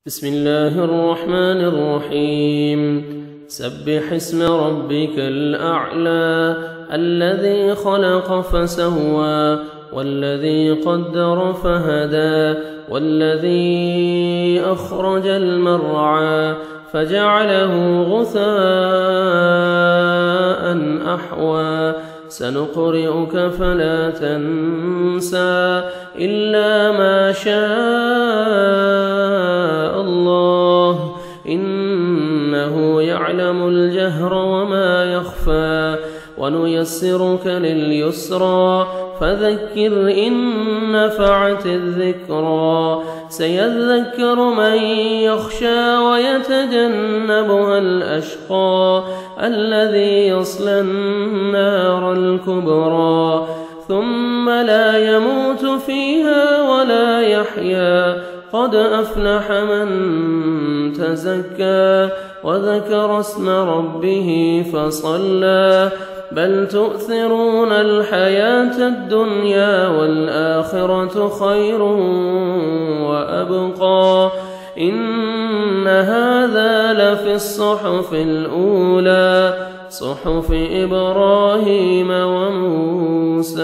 بسم الله الرحمن الرحيم سبح اسم ربك الأعلى الذي خلق فسوى والذي قدر فهدى والذي أخرج المرعى فجعله غثاء أحوى سنقرئك فلا تنسى إلا ما شاء الله إنه يعلم الجهر وما يخفى ونيسرك لليسرى فذكر إن نفعت الذكرى سيذكر من يخشى ويتجنبها الأشقى الذي يصلى النار الكبرى ثم لا يموت فيها ولا يحيا قد أفلح من تزكى وذكر اسم ربه فصلى بل تؤثرون الحياة الدنيا والآخرة خير وأبقى إن هذا لفي الصحف الأولى صحف إبراهيم وموسى.